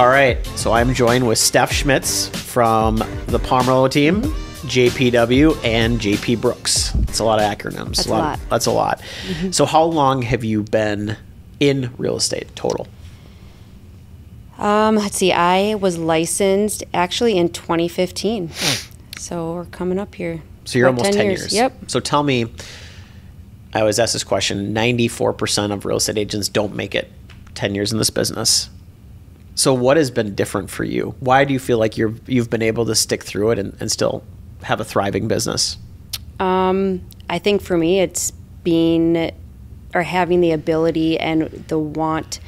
All right, so I'm joined with Steph Schmitz from the Pomerleau Team, JPW, and JP Brooks. It's a lot of acronyms. That's a lot. That's a lot. So how long have you been in real estate total? Let's see. I was licensed actually in 2015. So we're coming up here. So you're almost 10 years. Yep. So tell me, I always ask this question, 94% of real estate agents don't make it 10 years in this business. So what has been different for you? Why do you feel like you've been able to stick through it and still have a thriving business? I think for me, it's having the ability and the want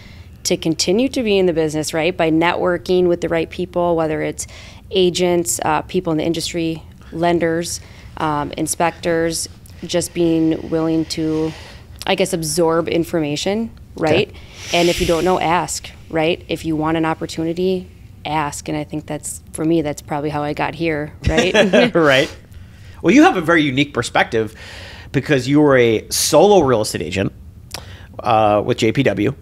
to continue to be in the business, right? By networking with the right people, whether it's agents, people in the industry, lenders, inspectors, just being willing to, I guess, absorb information, right? Okay. And if you don't know, ask, right? If you want an opportunity, ask. And I think for me, that's probably how I got here, right? Right. Well, you have a very unique perspective because you were a solo real estate agent with JPW.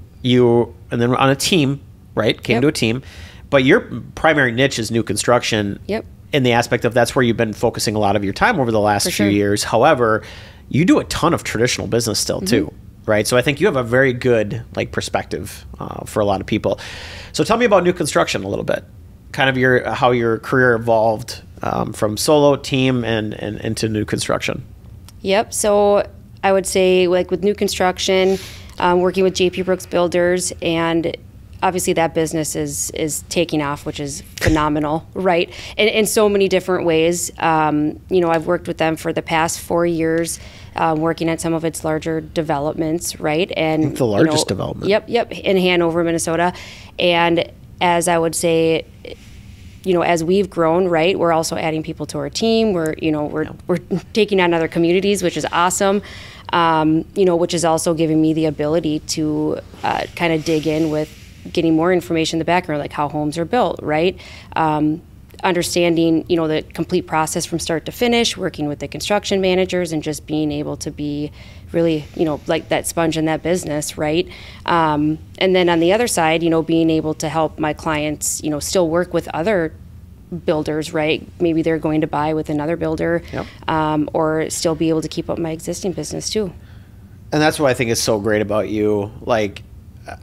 And then on a team, right? Came to a team. But your primary niche is new construction. Yep. In the aspect of that's where you've been focusing a lot of your time over the last few years. However, you do a ton of traditional business still too, right? So I think you have a very good perspective for a lot of people. So tell me about new construction a little bit, kind of how your career evolved from solo, team, and into new construction. Yep. So I would say with new construction, working with JP Brooks Builders, and obviously that business is taking off, which is phenomenal, right? In so many different ways. I've worked with them for the past 4 years, working at some of its larger developments, right? And the largest development. Yep, in Hanover, Minnesota. And as I would say, as we've grown, right, we're also adding people to our team. We're taking on other communities, which is awesome. Which is also giving me the ability to kind of dig in with getting more information in the background, like how homes are built, right? Understanding, the complete process from start to finish, working with the construction managers, and just being able to be really, like that sponge in that business, right? And then on the other side, being able to help my clients, still work with other builders, right? Maybe they're going to buy with another builder, or still be able to keep up my existing business too. And that's what I think is so great about you.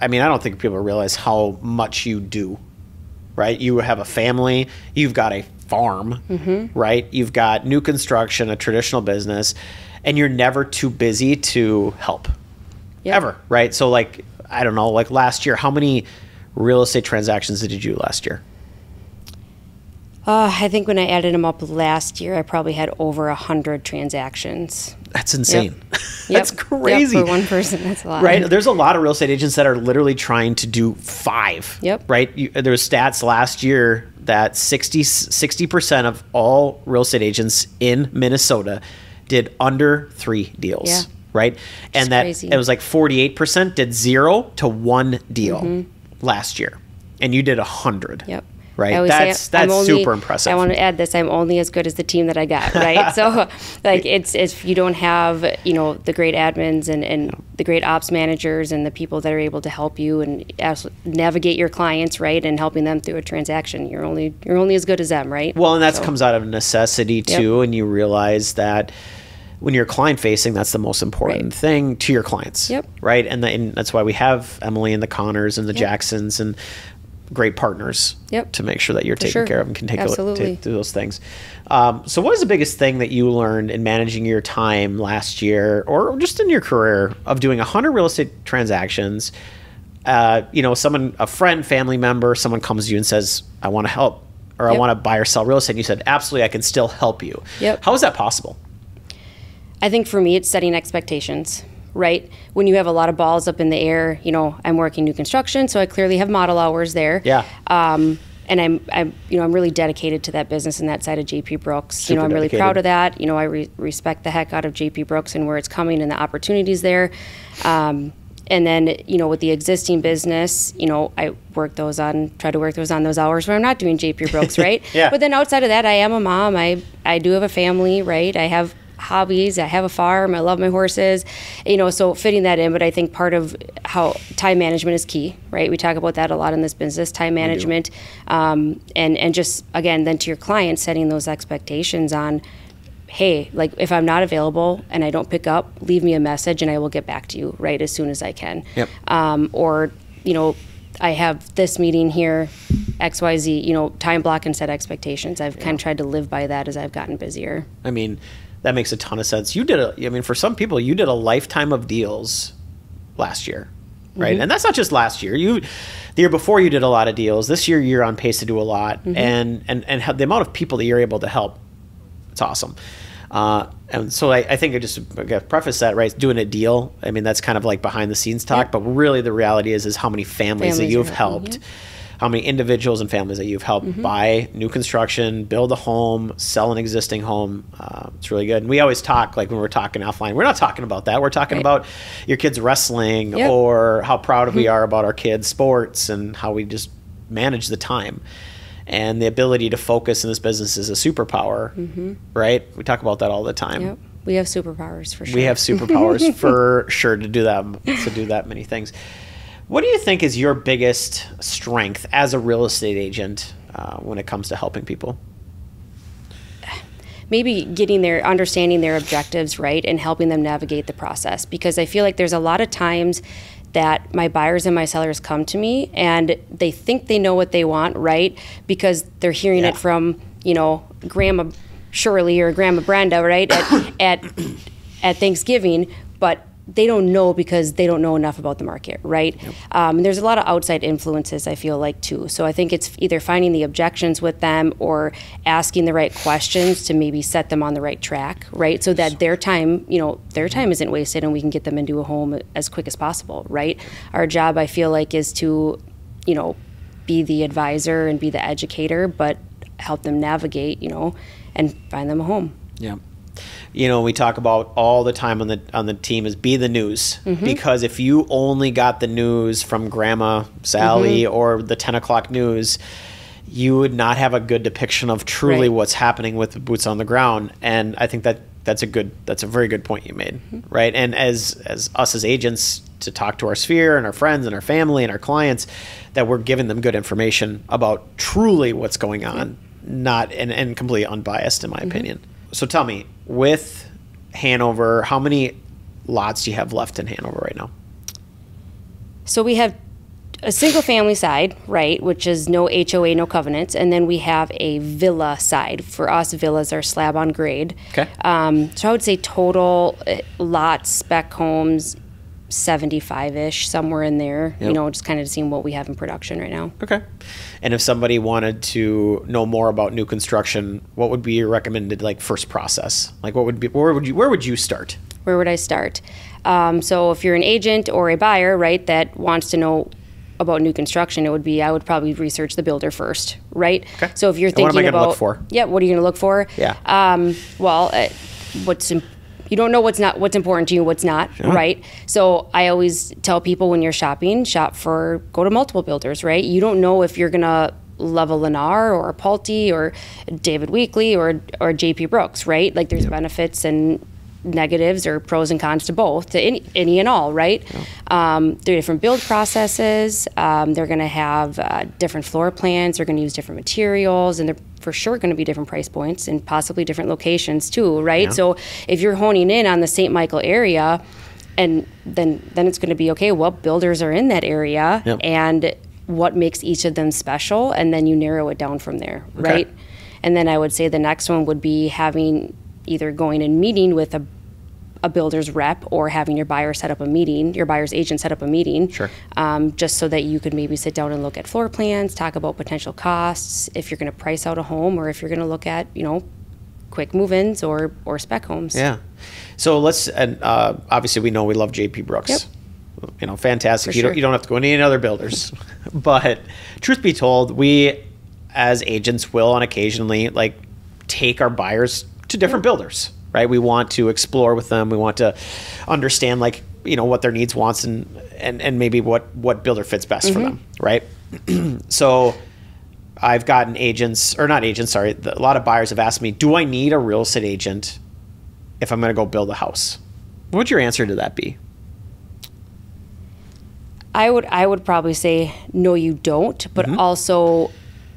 I don't think people realize how much you do, right? You have a family, you've got a farm, right? You've got new construction, a traditional business, and you're never too busy to help, ever, right? So I don't know, last year, how many real estate transactions did you do last year? I think when I added them up last year, I probably had over 100 transactions. That's insane. That's crazy. For one person, that's a lot. Right? There's a lot of real estate agents that are literally trying to do 5. Right? There was stats last year that 60% of all real estate agents in Minnesota did under 3 deals. Right? And that crazy. It was 48% did 0 to 1 deal last year. And you did 100. Right, that's super impressive. I want to add this: I'm only as good as the team that I got. Right, so it's if you don't have the great admins and the great ops managers and the people that are able to help you and navigate your clients, right, and helping them through a transaction, you're only as good as them, right? Well, and that comes out of necessity too, and you realize that when you're client facing, that's the most important thing to your clients. Right, and that's why we have Emily and the Connors and the Jacksons and great partners to make sure that you're taken care of and can take through those things. So what was the biggest thing that you learned in managing your time last year or just in your career of doing 100 real estate transactions? A friend, family member, someone comes to you and says, I want to help or I want to buy or sell real estate. And you said, absolutely, I can still help you. How is that possible? I think for me, it's setting expectations. Right? When you have a lot of balls up in the air, I'm working new construction, so I clearly have model hours there. And I'm really dedicated to that business and that side of JP Brooks. Super I'm really dedicated. proud of that. I respect the heck out of JP Brooks and where it's coming and the opportunities there. And then, with the existing business, I try to work those on those hours where I'm not doing JP Brooks, right? But then outside of that, I am a mom. I do have a family, right? I have hobbies. I have a farm. I love my horses, so fitting that in. But I think part of how time management is key, right? We talk about that a lot in this business, time management. And just, again, then to your clients, setting those expectations on, hey, like if I'm not available and I don't pick up, leave me a message and I will get back to you right as soon as I can. Yep. Or, I have this meeting here, XYZ, time block and set expectations. I've kind of tried to live by that as I've gotten busier. I mean, that makes a ton of sense. For some people, you did a lifetime of deals last year, right? Mm-hmm. And that's not just last year. The year before you did a lot of deals. This year, you're on pace to do a lot. Mm-hmm. And the amount of people that you're able to help, it's awesome. And so I think I just got to preface that, right? Doing a deal, I mean, that's kind of like behind the scenes talk, but really the reality is how many families that you've helped, how many individuals and families that you've helped buy new construction, build a home, sell an existing home. It's really good. And we always talk, like when we're talking offline, we're not talking about that. We're talking about your kids wrestling or how proud we are about our kids' sports and how we just manage the time. And the ability to focus in this business is a superpower, right? We talk about that all the time. Yep. We have superpowers for sure. We have superpowers for sure to do that many things. What do you think is your biggest strength as a real estate agent when it comes to helping people? Maybe getting understanding their objectives, right, and helping them navigate the process. Because I feel like there's a lot of times that my buyers and my sellers come to me and they think they know what they want, right? Because they're hearing it from, Grandma Shirley or Grandma Brenda, right? at Thanksgiving, but they don't know because they don't know enough about the market, right? Yep. There's a lot of outside influences, I feel like, too. So I think it's either finding the objections with them or asking the right questions to maybe set them on the right track, right? So that their time isn't wasted and we can get them into a home as quick as possible, right? Our job, I feel like, is to, be the advisor and be the educator, but help them navigate, and find them a home. Yeah. We talk about all the time on the team is be the news, because if you only got the news from Grandma Sally or the 10 o'clock news, you would not have a good depiction of truly what's happening with the boots on the ground. And I think that's a very good point you made, right? And as us as agents, to talk to our sphere and our friends and our family and our clients, that we're giving them good information about truly what's going on, not and completely unbiased in my opinion. So tell me, with Hanover, how many lots do you have left in Hanover right now? So we have a single family side, right, which is no HOA, no covenants, and then we have a villa side. For us, villas are slab on grade. Okay. So I would say total lots, spec homes, 75-ish, somewhere in there, just kind of seeing what we have in production right now. Okay. And if somebody wanted to know more about new construction, what would be your recommended first process? Where would you start? Where would I start? So if you're an agent or a buyer, right, that wants to know about new construction, I would probably research the builder first, right? Okay. So if you're thinking what am I going to look for? Yeah, what are you going to look for? Yeah. You don't know what's important to you, what's not, right? So I always tell people when you're shopping, go to multiple builders, right? You don't know if you're gonna love a Lennar or a Pulte or David Weekley or JP Brooks, right? There's benefits and negatives or pros and cons to both, to any and all, right? They're different build processes. They're going to have different floor plans. They're going to use different materials, and they're for sure going to be different price points and possibly different locations too, right? Yeah. So if you're honing in on the St. Michael area, and then it's going to be, okay, what builders are in that area and what makes each of them special, and then you narrow it down from there, right? And then I would say the next one would be either going and meeting with a builder's rep or having your buyer's agent set up a meeting, just so that you could maybe sit down and look at floor plans, talk about potential costs, if you're going to price out a home or if you're going to look at, quick move-ins or spec homes. Yeah. So obviously we know we love JP Brooks. Yep. Fantastic. You don't have to go to any other builders. But truth be told, we as agents will on occasionally take our buyers to different builders, right? We want to explore with them. We want to understand what their needs, wants, and maybe what builder fits best for them, right? So I've gotten a lot of buyers have asked me, do I need a real estate agent if I'm going to go build a house? What would your answer to that be? I would probably say no, you don't, but also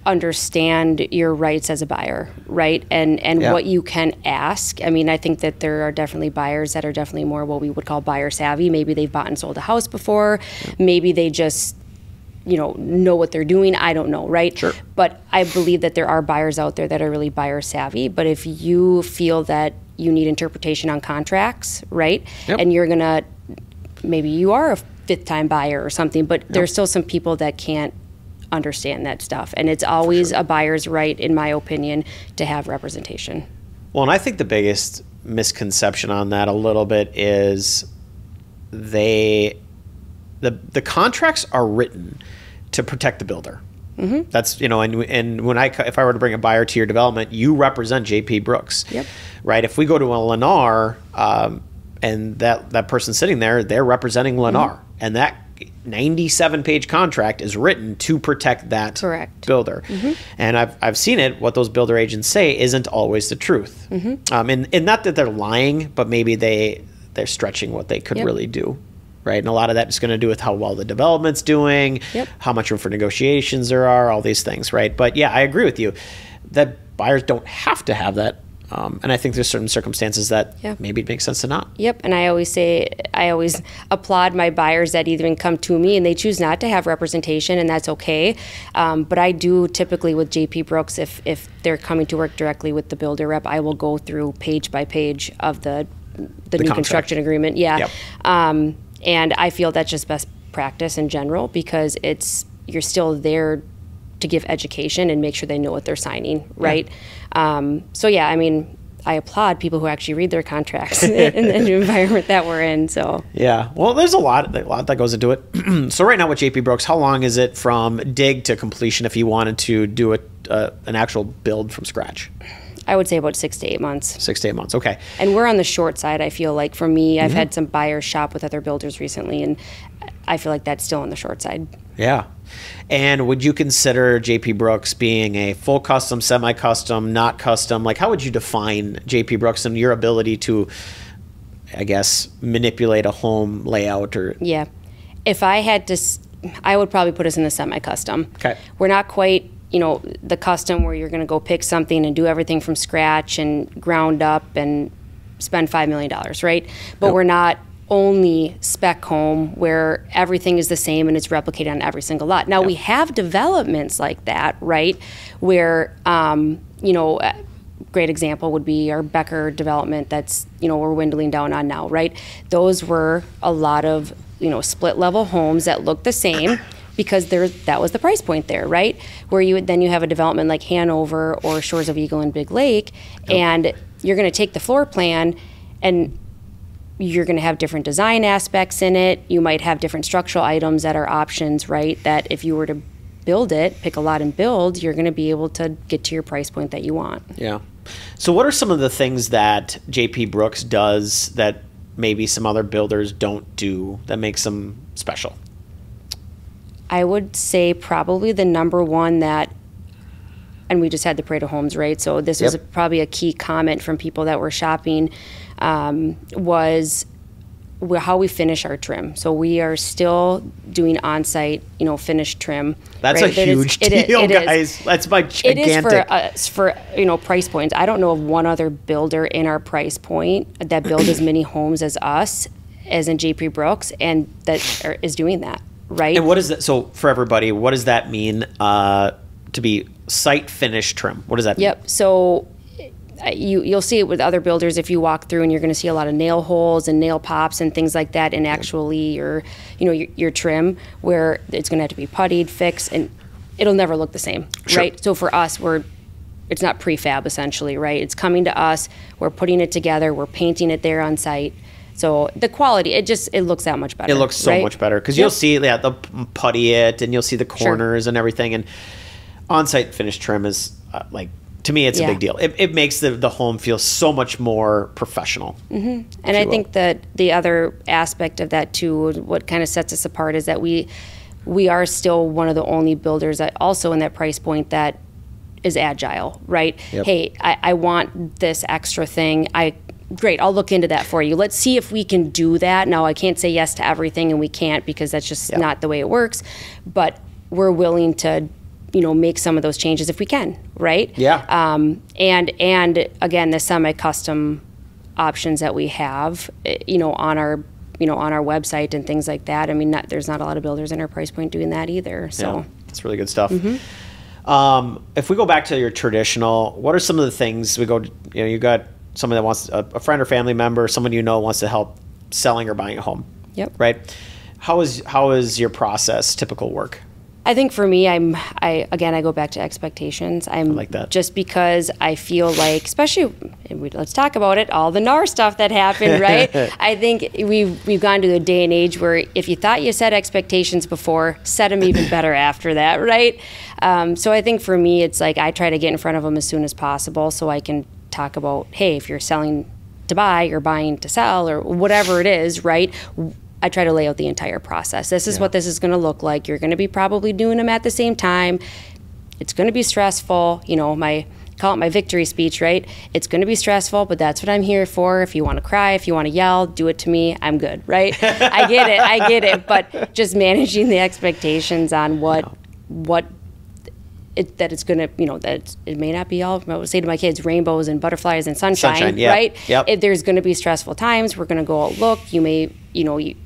understand your rights as a buyer, right? And what you can ask. I mean, I think that there are definitely buyers that are definitely more what we would call buyer savvy. Maybe they've bought and sold a house before. Maybe they just, know what they're doing. I don't know, right? Sure. But I believe that there are buyers out there that are really buyer savvy. But if you feel that you need interpretation on contracts, right? And you're gonna, maybe you are a fifth-time buyer or something, but there's still some people that can't understand that stuff. And it's always a buyer's right, in my opinion, to have representation. Well, and I think the biggest misconception on that a little bit is the contracts are written to protect the builder. That's, and when if I were to bring a buyer to your development, you represent JP Brooks, right? If we go to a Lennar, and that person sitting there, they're representing Lennar, and that 97-page contract is written to protect that builder. And I've seen it. What those builder agents say isn't always the truth, and not that they're lying, but maybe they're stretching what they could really do. Right, and a lot of that is going to do with how well the development's doing, how much room for negotiations there are, all these things, right? But yeah, I agree with you that buyers don't have to have that, and I think there's certain circumstances that maybe it makes sense to not. And I always applaud my buyers that even come to me and they choose not to have representation, and that's okay. But I do typically with JP Brooks, if they're coming to work directly with the builder rep, I will go through page by page of the new construction agreement. And I feel that's just best practice in general, because you're still there to give education and make sure they know what they're signing, right? So yeah, I mean, I applaud people who actually read their contracts in the new environment that we're in. So yeah, well, there's a lot that goes into it. So right now with JP Brooks, how long is it from dig to completion if you wanted to do an actual build from scratch? I would say about 6 to 8 months. 6 to 8 months, okay. And we're on the short side, I feel like. For me, I've had some buyers shop with other builders recently, and I feel like that's still on the short side. Yeah. And would you consider JP Brooks being a full custom, semi-custom, not custom? Like, how would you define JP Brooks and your ability to, I guess, manipulate a home layout? Or yeah. If I had to, I would probably put us in the semi-custom. Okay. We're not quite, the custom where you're going to go pick something and do everything from scratch and ground up and spend $5 million, right? But we're not only spec home where everything is the same and it's replicated on every single lot. Now we have developments like that, right? Where, a great example would be our Becker development that's, we're windling down on now, right? Those were a lot of, split level homes that look the same. Because that was the price point there, right? Where you have a development like Hanover or Shores of Eagle and Big Lake, and you're going to take the floor plan and you're going to have different design aspects in it. You might have different structural items that are options, right? That if you were to build it, pick a lot and build, you're going to be able to get to your price point that you want. Yeah. So what are some of the things that JP Brooks does that maybe some other builders don't do that makes them special? I would say probably the number one that, and we just had the Parade of Homes, right? So this was probably a key comment from people that were shopping, was how we finish our trim. So we are still doing on-site, finished trim. That's right? a huge deal, guys. That's my gigantic. It is for price points. I don't know of one other builder in our price point that builds as many homes as us, as in JP Brooks, and that is doing that. Right. And what is that? So for everybody, what does that mean to be site finish trim? What does that mean? Yep. So you'll see it with other builders if you walk through, and you're going to see a lot of nail holes and nail pops and things like that in actually your trim, where it's going to have to be puttied, fixed, and it'll never look the same. Sure. Right. So for us, it's not prefab essentially, right? It's coming to us. We're putting it together. We're painting it there on site. So the quality, it looks that much better. It looks so much better because you'll see the putty it, and you'll see the corners and everything. And on-site finished trim is to me, it's a big deal. It makes the home feel so much more professional. And I think that the other aspect of that too, what kind of sets us apart, is that we are still one of the only builders that also in that price point that is agile, right? Hey, I want this extra thing. great, I'll look into that for you. Let's see if we can do that. Now, I can't say yes to everything, and we can't, because that's just not the way it works. But we're willing to, make some of those changes if we can, right? Yeah. And again, the semi-custom options that we have, on our website and things like that. I mean, there's not a lot of builders in our price point doing that either. So it's really good stuff. If we go back to your traditional, what are some of the things you got someone that wants a friend or family member, someone wants to help selling or buying a home. Yep. Right. How is your process typical work? I think for me, I go back to expectations. I like that. Just because I feel like, especially, let's talk about it, all the NAR stuff that happened, right? I think we've gone to a day and age where if you thought you set expectations before, set them even better after that, right? So I think for me, it's like I try to get in front of them as soon as possible so I can talk about, hey, if you're selling to buy or buying to sell or whatever it is, right? I try to lay out the entire process. This is what this is going to look like. You're going to be probably doing them at the same time. It's going to be stressful. Call it my victory speech, right? It's going to be stressful, but that's what I'm here for. If you want to cry, if you want to yell, do it to me. I'm good, right? I get it. But just managing the expectations on that it's going to, that it may not be all, I would say to my kids, rainbows and butterflies and sunshine, right? Yep. If there's going to be stressful times, we're going to go out, look, you may,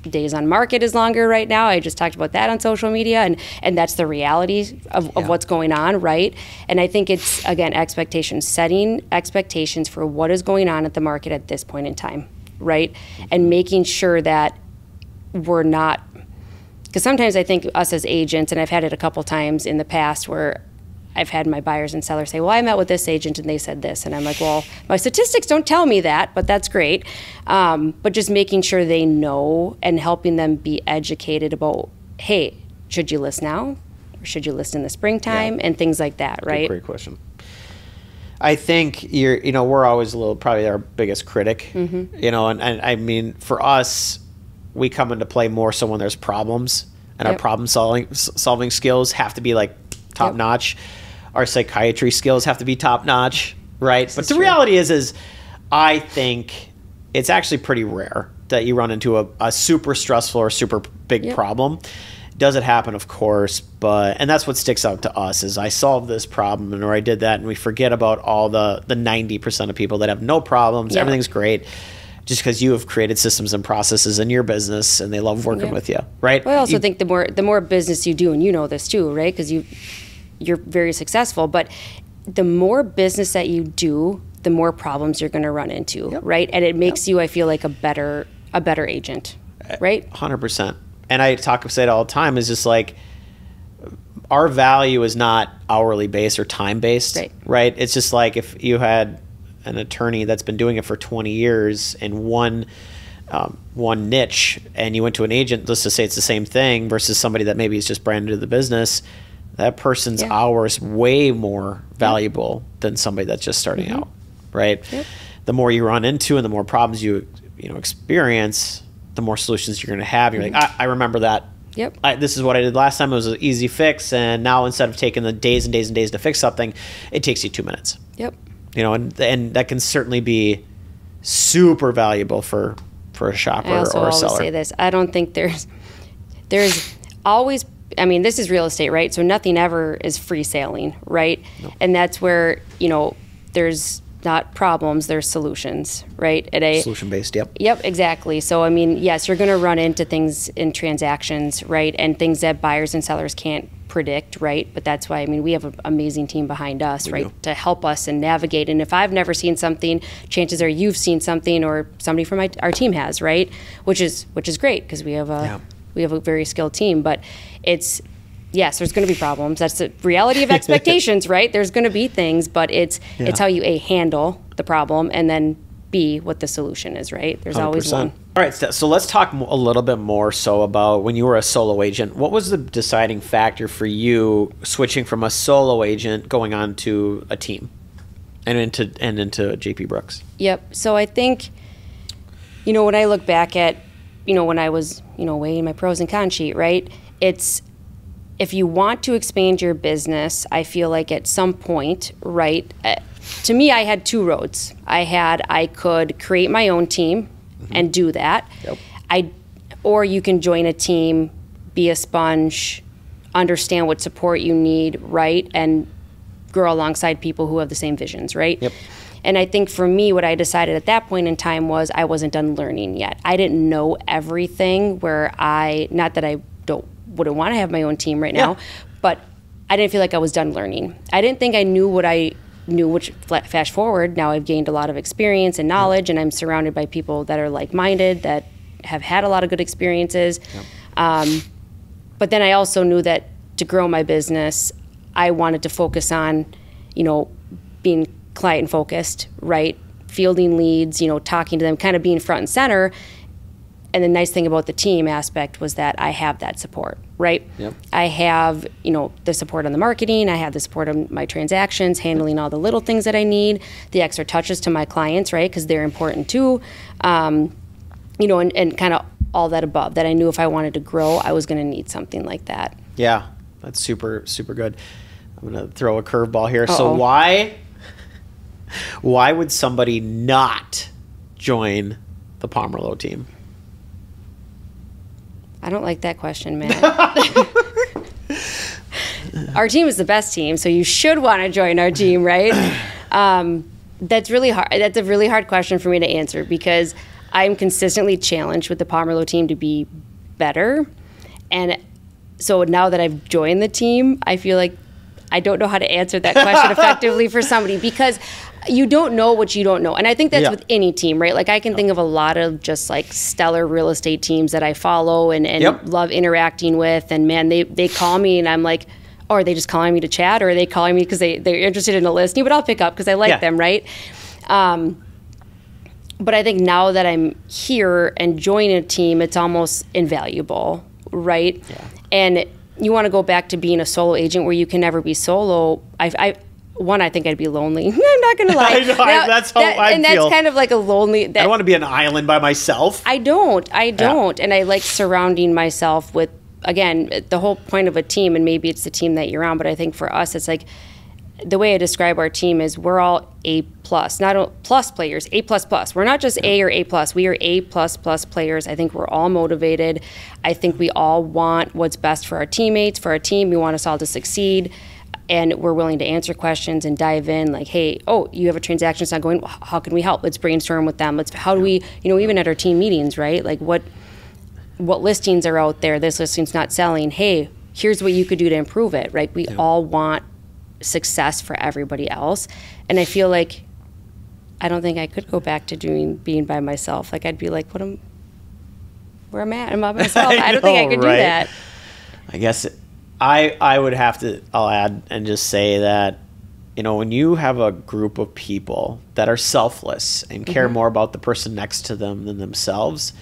days on market is longer right now. I just talked about that on social media, and that's the reality of what's going on, right? And I think it's, again, expectations, setting expectations for what is going on at the market at this point in time, right? And making sure that we're not, because sometimes I think us as agents, and I've had it a couple times in the past where I've had my buyers and sellers say, well, I met with this agent and they said this. And I'm like, well, my statistics don't tell me that, but that's great. But just making sure they know and helping them be educated about, hey, should you list now? Or should you list in the springtime? And things like that, right? Great question. I think we're always probably our biggest critic, and I mean, for us, we come into play more so when there's problems, and our problem solving skills have to be like top notch. Our psychiatry skills have to be top notch, right? But the reality is I think it's actually pretty rare that you run into a super stressful or super big problem. Does it happen? Of course, and that's what sticks out to us is I solved this problem or I did that, and we forget about all the 90% of people that have no problems. Everything's great. Just because you have created systems and processes in your business and they love working with you, right? Well, I also think the more business you do, and you know this too, right? Because you're very successful, but the more business that you do, the more problems you're going to run into, right? And it makes you, I feel like, a better agent, right? 100%. And I say it all the time, is just like our value is not hourly based or time based, right? It's just like if you had an attorney that's been doing it for 20 years in one niche, and you went to an agent, let's just say it's the same thing, versus somebody that maybe is just brand new to the business, that person's hours way more valuable than somebody that's just starting out, right? The more you run into and the more problems you experience, the more solutions you're going to have. You're like, I remember that. This is what I did last time. It was an easy fix, and now instead of taking the days and days and days to fix something, it takes you 2 minutes. And that can certainly be super valuable for a shopper or a seller. I also always say this. I don't think there's always, I mean, this is real estate, right? So nothing ever is free sailing, right? Nope. And that's where, there's not problems, there's solutions, right? Solution-based, yep. Yep, exactly. So, I mean, yes, you're going to run into things in transactions, right? And things that buyers and sellers can't predict, right? But that's why, I mean, we have an amazing team behind us, right? To help us and navigate. And if I've never seen something, chances are you've seen something or somebody from our team has, right? Which is great because we have a very skilled team. But yes, there's going to be problems. That's the reality of expectations, right? There's going to be things, but it's how you handle the problem, and then B, what the solution is, right? There's 100%. Always one. All right, so let's talk a little bit more so about when you were a solo agent. What was the deciding factor for you switching from a solo agent going on to a team and into JP Brooks? Yep. So I think, when I look back at, when I was, weighing my pros and cons sheet, right? It's, if you want to expand your business, I feel like at some point, right, to me, I had two roads. I could create my own team and do that. Yep. Or you can join a team, be a sponge, understand what support you need, right? And grow alongside people who have the same visions, right? Yep. And I think for me, what I decided at that point in time was I wasn't done learning yet. I didn't know everything not that I wouldn't want to have my own team right now, but I didn't feel like I was done learning. I didn't think I knew what I knew, which fast forward, now I've gained a lot of experience and knowledge, and I'm surrounded by people that are like-minded, that have had a lot of good experiences. But then I also knew that to grow my business, I wanted to focus on, being client focused, right? Fielding leads, talking to them, kind of being front and center. And the nice thing about the team aspect was that I have that support, right? Yep. I have, the support on the marketing. I have the support on my transactions, handling all the little things that I need, the extra touches to my clients, right? Because they're important too. And kind of all that above, that I knew if I wanted to grow, I was going to need something like that. Yeah, that's super, super good. I'm going to throw a curveball here. Uh-oh. So why would somebody not join the Pomerleau team? I don't like that question, Matt. Our team is the best team, so you should want to join our team, right? That's really hard. That's a really hard question for me to answer because I'm consistently challenged with the Pomerleau team to be better. And so now that I've joined the team, I feel like I don't know how to answer that question effectively for somebody because you don't know what you don't know. And I think that's with any team, right? Like I can think of a lot of just like stellar real estate teams that I follow and love interacting with. And man, they call me and I'm like, oh, are they just calling me to chat, or are they calling me because they're interested in a listing? But I'll pick up because I like them, right? But I think now that I'm here and joining a team, it's almost invaluable, right? Yeah. And you want to go back to being a solo agent where you can never be solo. I think I'd be lonely. I'm not going to lie. I know, that's how I feel. And that's kind of like a lonely... I don't want to be an island by myself. I don't. Yeah. And I like surrounding myself with, again, the whole point of a team, and maybe it's the team that you're on, but I think for us, it's like, the way I describe our team is we're all A+, not plus players, A++. We're not just A or A+. We are A++ players. I think we're all motivated. I think we all want what's best for our teammates, for our team. We want us all to succeed. And we're willing to answer questions and dive in like, hey, you have a transaction that's not going, how can we help? Let's brainstorm with them. How do we, even at our team meetings, right? Like what listings are out there? This listing's not selling. Hey, here's what you could do to improve it, right? We all want success for everybody else. And I feel like I don't think I could go back to being by myself. Like I'd be like, where am I at? I'm by myself. I don't think I could do that. I guess I'll add and just say that, when you have a group of people that are selfless and care more about the person next to them than themselves,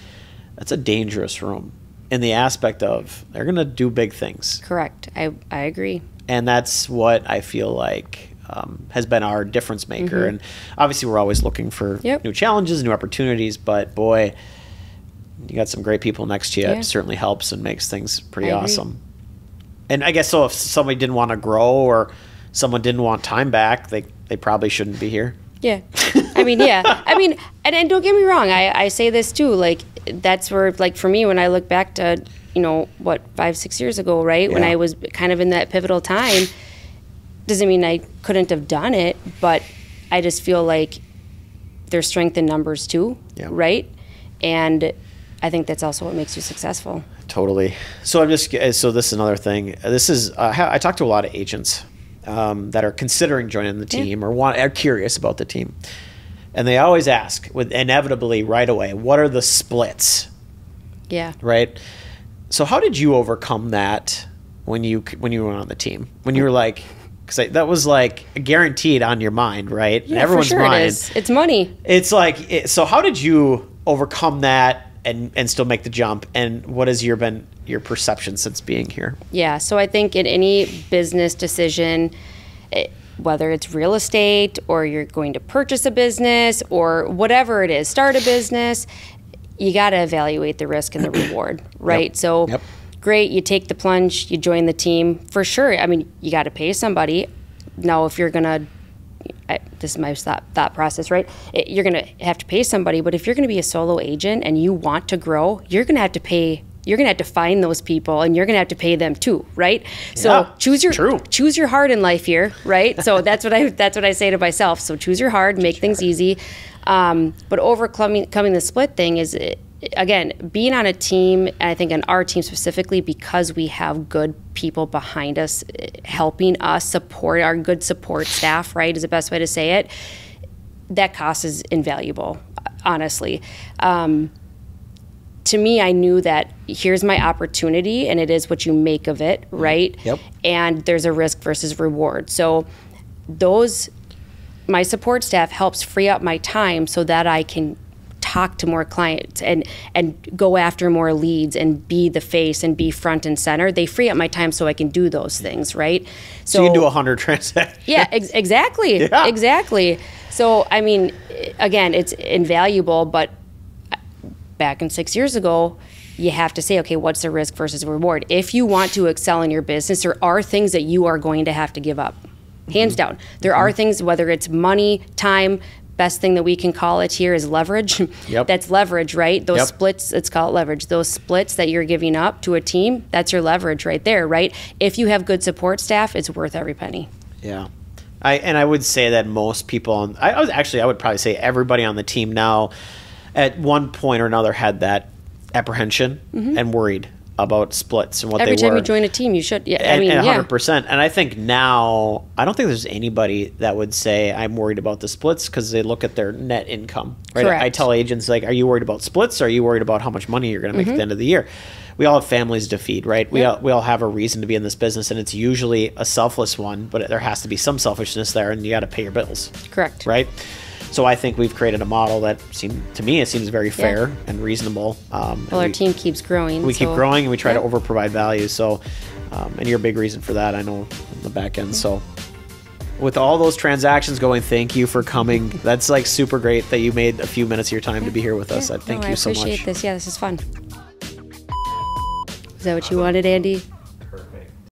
that's a dangerous room in the aspect of they're going to do big things. Correct. I agree. And that's what I feel like has been our difference maker. And obviously we're always looking for new challenges, new opportunities, but boy, you got some great people next to you. It certainly helps and makes things pretty awesome. And I guess so if somebody didn't want to grow or someone didn't want time back, they probably shouldn't be here. Yeah. and don't get me wrong, I say this too, like that's where, like for me, when I look back to 5-6 years ago, right? When I was kind of in that pivotal time, doesn't mean I couldn't have done it, but I just feel like there's strength in numbers too, right? And I think that's also what makes you successful. Totally. So this is another thing. This is I talk to a lot of agents that are considering joining the team or are curious about the team, and they always ask, inevitably right away, what are the splits? Yeah. Right. So how did you overcome that when you were on the team? When you were like, because that was like guaranteed on your mind, right? Yeah, everyone's for sure mind. It is. It's money. It's like, so how did you overcome that and still make the jump? And what has been your perception since being here? Yeah. So I think in any business decision, whether it's real estate or you're going to purchase a business or whatever it is, start a business, you got to evaluate the risk and the reward, right? So great, you take the plunge, you join the team. For sure, I mean, you got to pay somebody. Now, if you're going to, this is my thought process, right? You're going to have to pay somebody, but if you're going to be a solo agent and you want to grow, you're going to have to pay. You're going to have to find those people, and you're going to have to pay them too, right? So choose your hard in life here, right? So that's what I say to myself. So choose your hard, make things easy. But overcoming the split thing is, again, being on a team, and I think on our team specifically, because we have good people behind us helping us support our good support staff, right, is the best way to say it. That cost is invaluable, honestly. To me, I knew that here's my opportunity, and it is what you make of it, right? Yep. And there's a risk versus reward. So my support staff helps free up my time so that I can talk to more clients and go after more leads and be the face and be front and center. They free up my time so I can do those things, right? So you can do 100 transactions. Yeah, exactly. Yeah. Exactly. So, I mean, again, it's invaluable, but back in 6 years ago, you have to say, okay, what's the risk versus reward? If you want to excel in your business, there are things that you are going to have to give up. Hands down. There are things, whether it's money, time, best thing that we can call it here is leverage. Yep. That's leverage, right? Those splits, let's call it leverage. Those splits that you're giving up to a team, that's your leverage right there, right? If you have good support staff, it's worth every penny. Yeah. I would say that most people, I would probably say everybody on the team now at one point or another had that apprehension and worried about splits and what every they were. Every time you join a team, you should. Yeah, and 100%. And I think now, I don't think there's anybody that would say I'm worried about the splits because they look at their net income. Right? Correct. I tell agents, like, are you worried about splits or are you worried about how much money you're going to make at the end of the year? We all have families to feed, right? We all have a reason to be in this business, and it's usually a selfless one, but there has to be some selfishness there, and you got to pay your bills. Correct. Right? So I think we've created a model that to me, it seems very fair and reasonable. Our team keeps growing. We keep growing, and we try to over-provide value. So, and you're a big reason for that, I know, on the back end. So with all those transactions going, thank you for coming. That's like super great that you made a few minutes of your time to be here with us. Thank you so much. I appreciate this. Yeah, this is fun. Is that what you wanted, Andy?